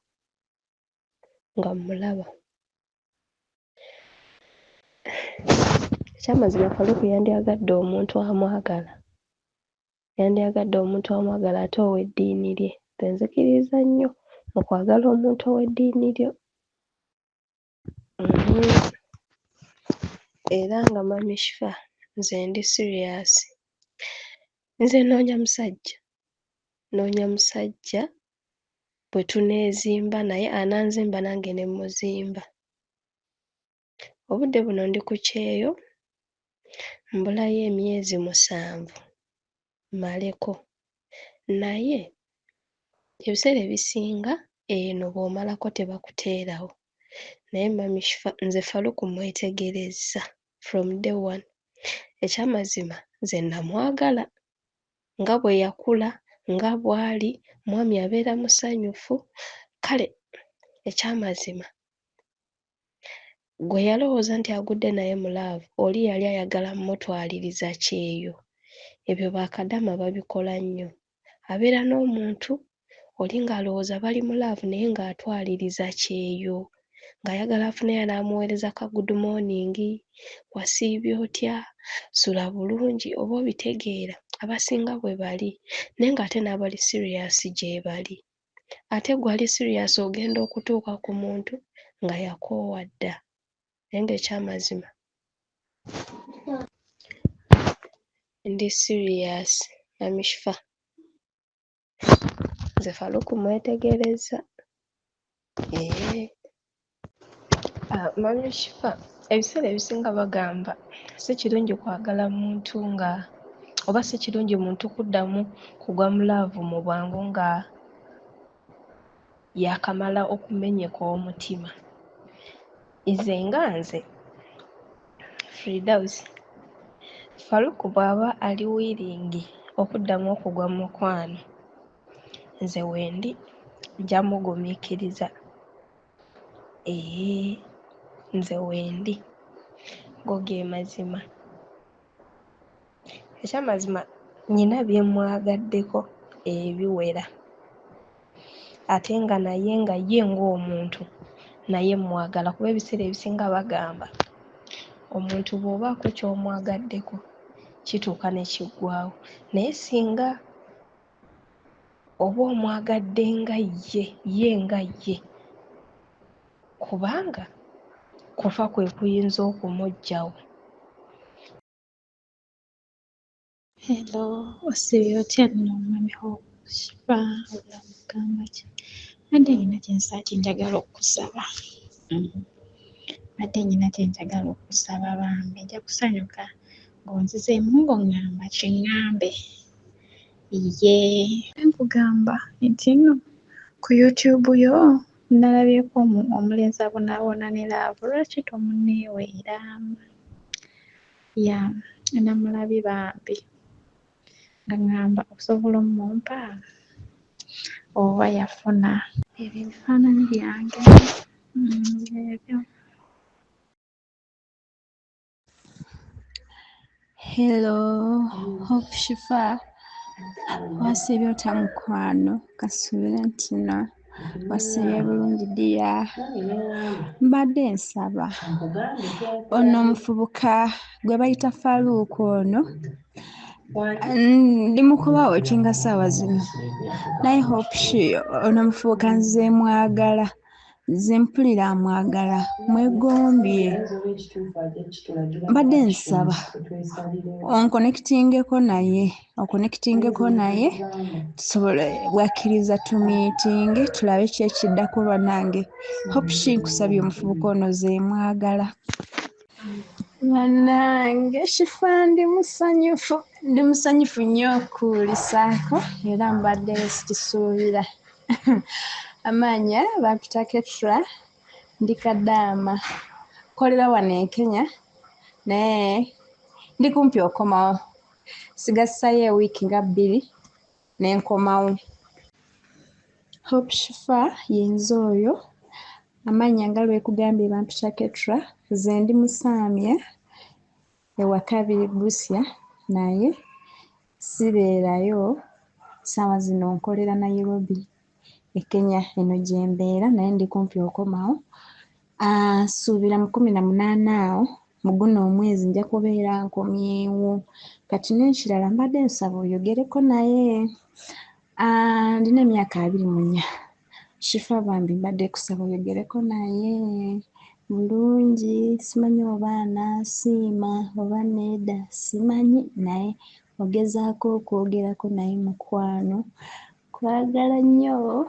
Ekyamazima Faluku yandyagadde omuntu amwagala. Ate ow'eddiini lye. Nzikiriza nnyo okwagala omuntu ow'eddiini lyo. Era nga Mamishifa nze ndi serious. Nze noonya musajja bwe tuneezimba naye ananzimba nange ne muzimba. Obudde buno ndi ku kyeyo, mbulayo emyezi 7 maleko, naye ebiseera ebisinga eno bw'omalako tebakuteerawo. Naye Mamishifa nze Faluku mwetegereza from day one. Ekyamazima nze namwagala nga bwe yakula, nga bw'ali, mwami abeera musanyufu. Kale ekyamazima gwe yalowooza nti agudde naye mu laavu, oli yali ayagala mmutwaliriza Kyeyo. Ebyo bakadama babikola nnyo. Abeera n'omuntu oli ng'alowooza bali mu laavu naye ng'atwaliriza Kyeyo, ng'ayagala afuneyo n'amuweereza ka good morning, wasiibye otya, sula bulungi, oba obitegeera. Abasinga bwe bali, naye ng'ate n'abali serious gye bali. Ate gwali serious ogenda okutuuka ku muntu nga yakoowa dda. Naye ng'ekyamazima ndi serious. Mamishifa nze Faluku mwetegereza. Mamishifa ebiseera ebisinga bagamba si kirungi kwagala muntu nga oba si kirungi muntu kuddamu kugwa mu laavu mu bwangu nga yakamala okumenyeka omutima. Nze nga nze Firdaus, Faruku bw'aba ali wiringi okuddamu okugwa mu mukwano, nze wendi nja mugumiikiriza. Nze wendi go ge mazima. Ekyamazima nnyina bye mwagaddeko ebiwera, ate nga naye nga ye ng'omuntu naye mwagala, kuba ebiseera ebisinga bagamba omuntu bw'obaako ky'omwagaddeko kituuka ne kiggwaawo, naye singa oba omwagadde nga ye nga ye, kubanga kufa kwe kuyinza okumuggyawo. Hello, osibye otya nno mwami Shifa, obulamu bugamba ki? Badde nyina kye njagala okusaba. Badde nyina kye njagala okusaba bambi. Nja kusanyuka ng'onzizeemu ng'oŋŋamba kiŋŋambe. Nkugamba nti nno ku YouTube yo nalabyeko omulenzi abonaabona ne laavu, lwaki tomunneeweera? Namulabye bambi nga ŋŋamba osobola omumpa oba yafuna ebyo ebifaananyi byange ebyo. Hello, Hope Shifa. Wasibye otya mukwano? Kasuubire nti no wasibye bulungi ddiya. Mbadde nsaba ono omuvubuka gwe bayita Faruku ono, ndi mu kubawaitinga ssaawa zino, naye Hope ono omuvubuka nze mwagala, nze mpulira amwagala, mwegombye. Mbadde nsaba okonekitingeko naye tusobole bwakkiriza tumiitinge tulabe ki ekiddako bannange. Hope nkusabye omuvubuka ono ze mwagala. Bannange Shifa ndi musanyufu nnyo okuwulisaako era mbadde sikisuubira. Amanya bampita Ketra, ndi Kadaama, nkolera wano e Kenya naye ndi kumpi okomawo, sigassaayo ewiiki nga 2 ne nkomawo. Hope Shifa yenze oyo, amannya nga lwekugambye bampita Ketra, nze ndi Musaamya ewa 2 Busia naye sibeerayo, ssaawa zino nkolera Nairobi e Kenya, eno gye mbeera naye ndi kumpi okomawo. Nsuubira mu 18 awo mu guno omwezi nja kubeera nkomyewo. Kati n'ekirala mbadde nsaba oyogereko naye. Ndina emyaka 24. Shifa bambi mbadde kusaba oyogereko naye bulungi, simanyi oba anaasiima oba nedda, simanyi, naye ogezaako okwogerako naye mukwano, kwagala nnyo.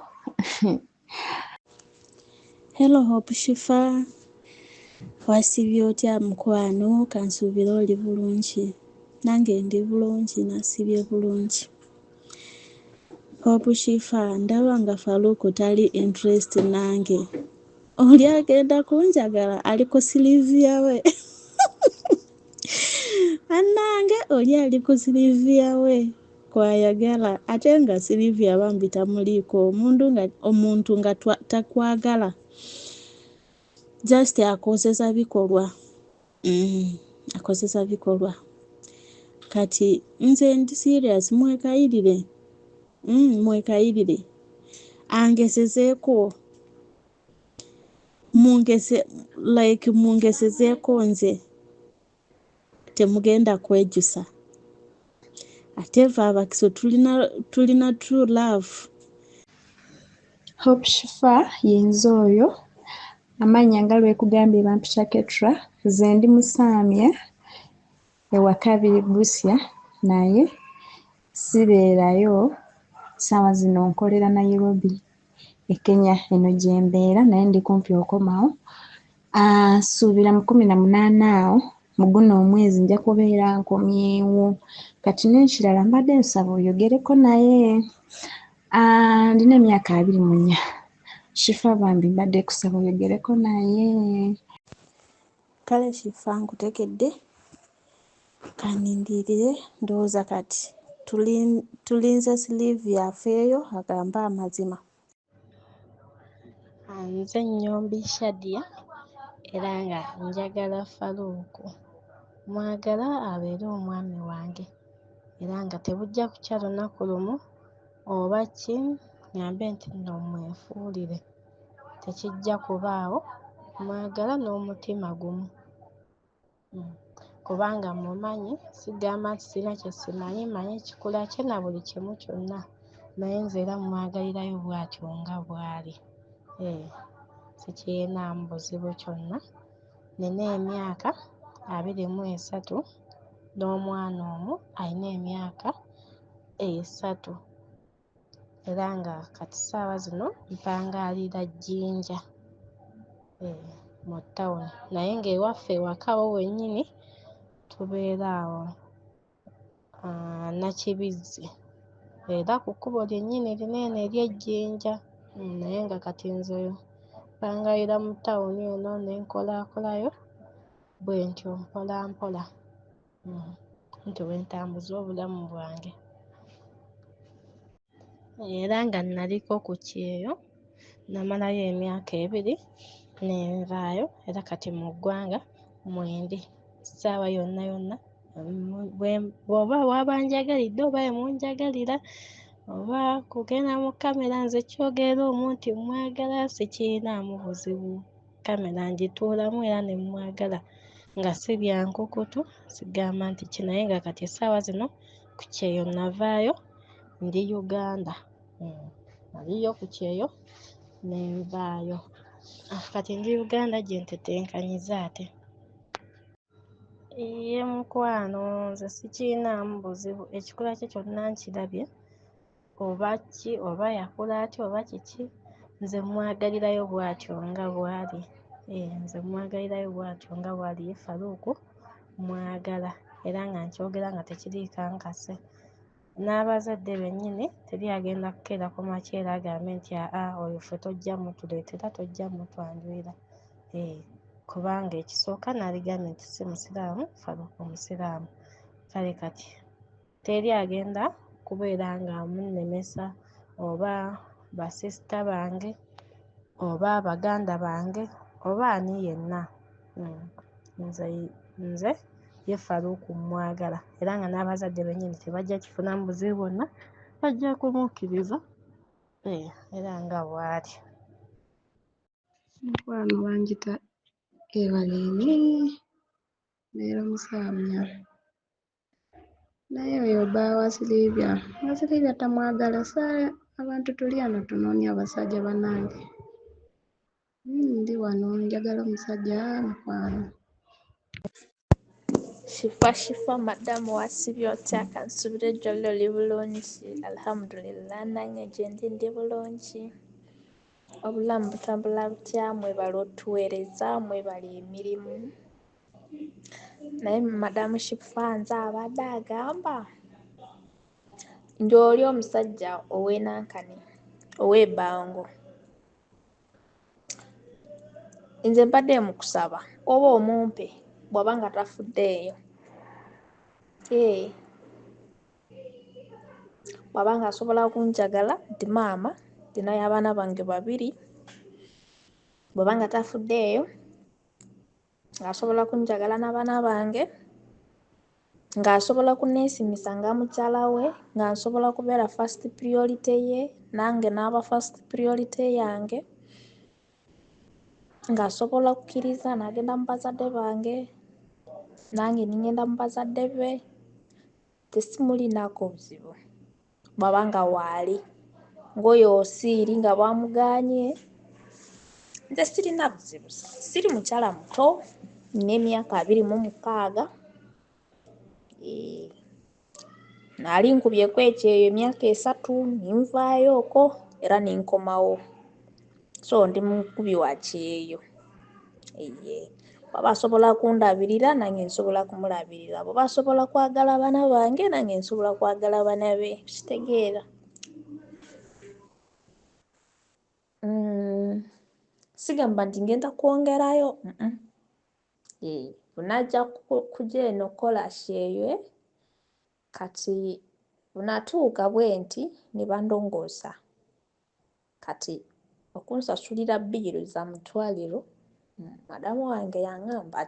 Hello Hope Shifa, wasibye otya mukwano? Kansuubire oli bulungi. Nange ndi bulungi, nasibye bulungi. Hope Shifa, ndaba nga Faruku tali interest nange. Oli agenda kunjagala, ali ku Silivia we. Annange oli ali ku Silivia we kwayagala, ate nga Silivia bambi tamuliiko. Omuntu nga takwagala just akozesa bikolwa. Akozesa bikolwa. Kati nze ndi serious, mwekayirire. Mwekayirire. Angesezeeko. Mungesezeeko nze. Temugenda kwejusa. Ate ffe abakiso tulina true love. Hope Shifa yenze oyo, amannya nga lwekugambye bampita Ketra, nze ndi Musaamya ewa 2 Busia naye sibeerayo, ssaawa zino nkolera Nairobi e Kenya, eno gye mbeera naye ndi kumpi okomawo. Nsuubira mu 18 awo mu guno omwezi nja kubeera nkomyewo. Kati n'ekirala mbadde nsaba oyogereko naye. Ndina emyaka 24. Shifa bambi mbadde kusaba oyogereko naye. Kale Shifa nkutekedde kanindirire ndowooza kati tulinze Sylvia afeeyo agambe amazima. Nze nnyombi Shadia era nga njagala Faruku. Mwagala abeere omwami wange era nga tebujja kukya lunaku lumu oba ki ngambe nti nno mwefuulire. Tekijja kubaawo. Mwagala n'omutima gumu. Kubanga mumanyi, sigamba nti sirina kye simanyi, manyi ekikula kye na buli kimu kyonna. Naye nze era mwagalirayo bw'atyo nga bw'ali. Sikirinamu buzibu kyonna. Nina emyaka 23 n'omwana omu alina emyaka 3 era nga kati ssaawa zino mpangaalira Jjinja mu ttawuni, naye ng'ewaffe ewaka awo wennyini tubeera awo Nakibizzi era ku kkubo lyennyini linene ery'Ejjinja, naye nga kati nze mpangaalira mu ttawuni eno ne nkolaakolayo bwe ntyo mpola mpola nti bwe ntambuza obulamu bwange. Era nga naliko ku kyeyo namalayo emyaka 2 nenvaayo era kati mu ggwanga mwendi. Ssaawa yonna yonna bw'oba wabanjagalidde oba emunjagalira oba kugenda mu kamera nze kyogerera omu nti mwagala sikirinaamu buzibu. Kamera ngituulamu era ne mwagala nga si byankukutu, sigamba nti ki, naye nga kati essaawa zino ku kyeyo navaayo ndi Uganda. Naliyo ku kyeyo nenvaayo. Kati ndi Uganda gye ntetenkanyiza ate. Mukwano nze sikirinaamu buzibu, ekikula kye kyonna nkirabye oba ki oba yakula atya oba kiki, nze mwagalirayo bw'atyo nga bw'ali. Nze mwagalirayo bw'atyo nga bw'ali ye Faruku mwagala era nga nkyogera nga tekiriiko nkase. N'abazadde bennyini teri agenda kukeera ku makyera agambe nti oyo ffe tojja mutuleetera, tojja mutwanjulira. Kubanga ekisooka naligambye nti si musiraamu, Faruku musiraamu. Kale kati teri agenda kubeera nga amunnemesa oba basisita bange oba baganda bange oba ani yenna. Nze ye Faruku mwagala era nga n'abazadde bennyini tebajja kifunamu buzibu bwonna, bajja kumukkiriza era nga bw'ali. Mukwano banjita Ebaleni mbeera Musaamya, naye oyo bba wa Sylvia, Sylvia tamwagala. Abantu tuli wano tunoonya abasajja bannange. Ndi wano njagala omusajja mukwano. Shifa madamu wasibye otya? Kansubire jjolyo oli bulungi? Alhamdulillah, nange gye ndi bulungi. Obulamu butambula butya? Mwebale otuweereza, mwebale emirimu. Naye madamu Shifa nze abadde agamba nti oli omusajja ow'enankani ow'ebbango. Nze mbadde mukusaba oba omumpe bw'aba nga tafuddeeyo. Bw'aba nga asobola kunjagala nti maama ndinayo abaana bange 2, bw'aba nga tafuddeeyo ng'asobola kunjagala n'abaana bange, ng'asobola kunneesimisa nga mukyala we, nga nsobola kubeera first priority ye nange n'aba first priority yange, ng'asobola kukkiriza n'agenda mu bazadde bange nange ningenda mu bazadde be, tesimulinako buzibu. Bw'aba nga waali ng'oyo osiiri nga bwamugaanye, nze sirina buzibu. Siri mukyala muto, nina emyaka 26. Naali nkubyeko ekyeyo emyaka 3 ninvaayo okwo era ninkomawo. So ndi mukubi wa kyeyo. bw'aba asobola kundabirira nange nsobola kumulabirira, bw'aba asobola kwagala abaana bange nange nsobola kwagala abaana be. Kitegeera? Sigamba nti ngenda kwongerayo. Bunajja kujja eno kola sheeywe kati bunatuuka bwe nti ne bandongoosa kati okunsasulira bbiiru za mutwaliro. Madamu wange yaŋŋamba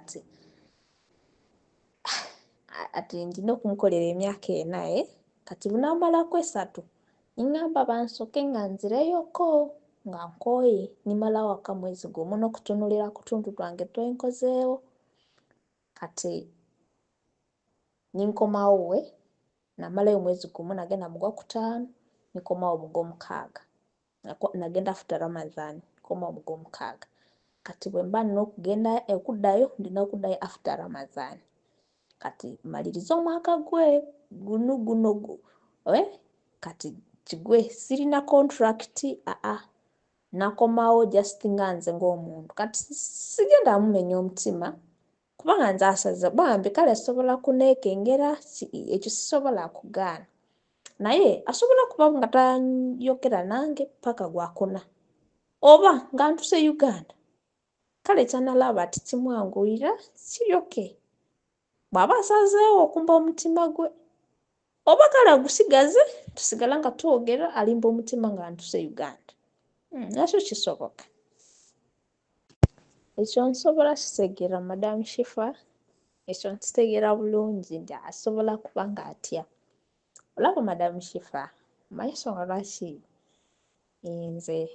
ati ndina okumukolera emyaka 4 kati bunamalako 3 niŋŋamba bansooke nga nzireyoko nga nkooye nimala waka mwezi gumu n'okutunulira ku tuntu twange twenkozeewo kati ninkomawo we namalayo mwezi gumu nagenda mu Gwakutaano nikomawo mu Gwomukaaga nagenda futa Ramadhan nikomawo mu Gwomukaaga kati bwe mba nina okuddayo ndina okuddayo after Ramadhan kati maliriza omwaka guno kati kigwe sirina contract nakomawo just nga nze ng'omuntu kati sigenda mumenya omutima kubanga nze asaze bambi kale asobola kuneekengera ekyo sisobola kugaana naye asobola kuba nga tayogera nange paka gwakuna oba nga ntuse Uganda kale kyanalaba ati kimwanguyira siryoke bw'aba asazeewo okumba omutima gwe oba kale agusigaze tusigala nga twogera alimba omutima nga ntuse Uganda. Nakyo kisoboka. Ekyo nsobola kitegeera Madam Shifa, ekyo nkitegeera bulungi nti asobola kuba nga atya. Olaba Madam Shifa, omanyi ensonga lwaki nze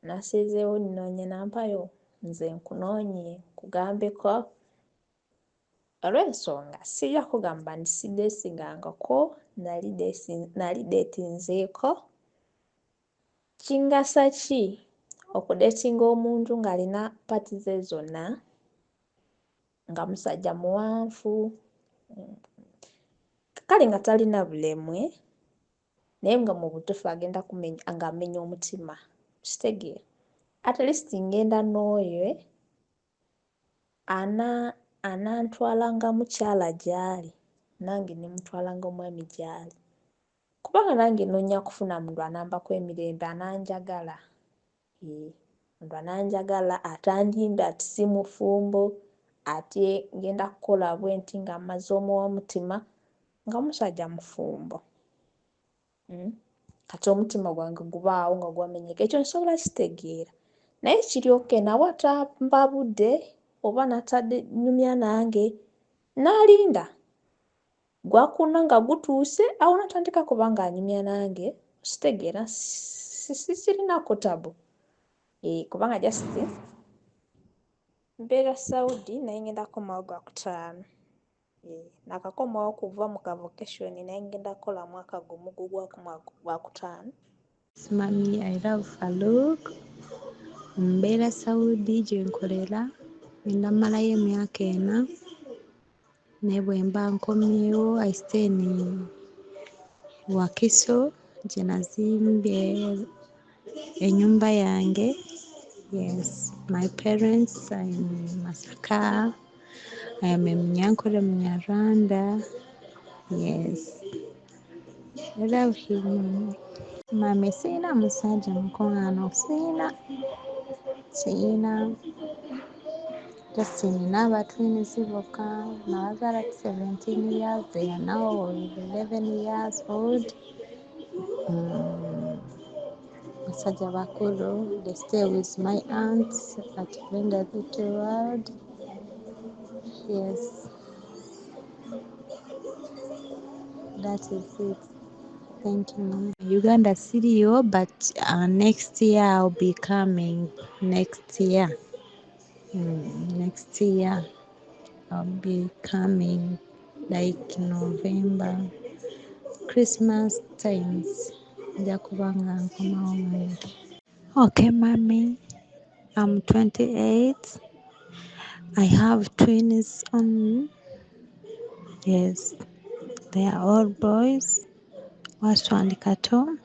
nasizeewo ninoonye nampayo nze nkunoonye nkugambeko olw'ensonga sijja kugamba nti sideesigangako nali deetinzeeko. Kingasa ki okudeetinga omuntu ng'alina pati ze zonna nga musajja muwanvu kale nga talina bulemwe naye nga mu butuufu agenda nga amenya omutima kitegeera at least ngenda n'oyo anantwala nga mukyala gy'ali nange ne mutwala nga omwami gy'ali kubanga nange noonya kufuna muntu anambako emirembe ananjagala muntu ananjagala atandimba ati si mufumbo ate ngenda kukola bwe nti nga mmaze omuwa omutima nga musajja mufumbo kati omutima gwange gubaawo nga gwamenyeka ekyo nsobola kitegeera naye kiryoke nawe atamba budde oba natadde nyumya nange n'alinda gwakuna nga gutuuse awo natandika kuba nga anyumya nange kitegeera sirinako tabo kubanga just mbeera Saudi naye ngenda kukomawo Gwakutaano nakakomawo kuva mu kavocation naye ngenda kukola mwaka gumu Gwakutaano. Mami, I love Farouk. Mbeera Saudi gye nkolera namalayo emyaka 4 naye bwe mba nkomyewo I stay in Wakiso gye nazimbye ennyumba yange. Yes, my parents are in Masaka. I am a Munyankole Munyarwanda. Yes, I love him. Mami, sina musajja mukwano, sina. Just nina aba twins bokka, nabazaala 17 years, they are now 11 years old. Basajja bakulu, they stay with my aunts at Brenda Little World. Yes, that is it. Thank you, Mama. Uganda City, but next year I'll be coming. Next year I'll be coming, like November, Christmas times. Jakubanga nkomawo mwenge. Okay, Mommy, I'm 28. I have twins on. Yes, they are all boys. Waswandi Kato.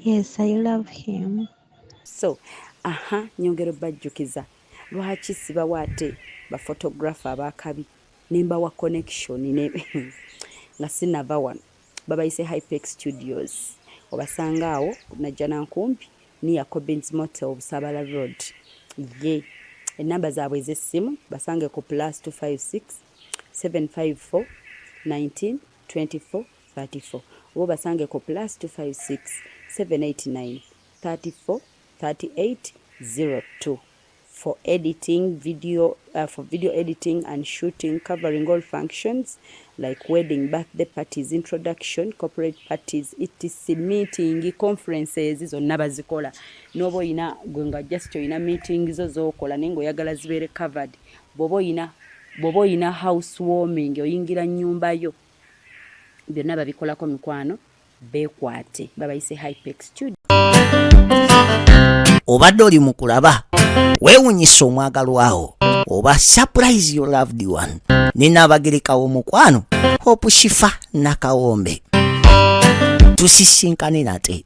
Yes, I love him. So nyongera bajjukiza lwaki sibawa ate baphotographer abakabi nembawa connection ne nga sinava wano babayise Hypex Studios obasanga awo najja nankumpi niya Cobbins Motel Obusabala Road ye enamba zaabwe ez'essimu basange ku +256 754 19 24 34 oba basange ku +256 789 34 38 02 for editing video editing and shooting covering all functions like wedding, birthday parties, introduction, corporate parties, etc, meeting, conferences zonna bazikola nobo ina gwenga just ina meeting zo kola nengo yagala zibere covered bobo ina housewarming oyingira nyumba yo byonna babikolako mikwano bekwate babayise Hypex Studio. Obadde oli mu kulaba weewunyisa omwagalwawo oba surprise your loved one ninaabagerekawo mukwano Hope Shifa Nakawombe tusisinkane nate.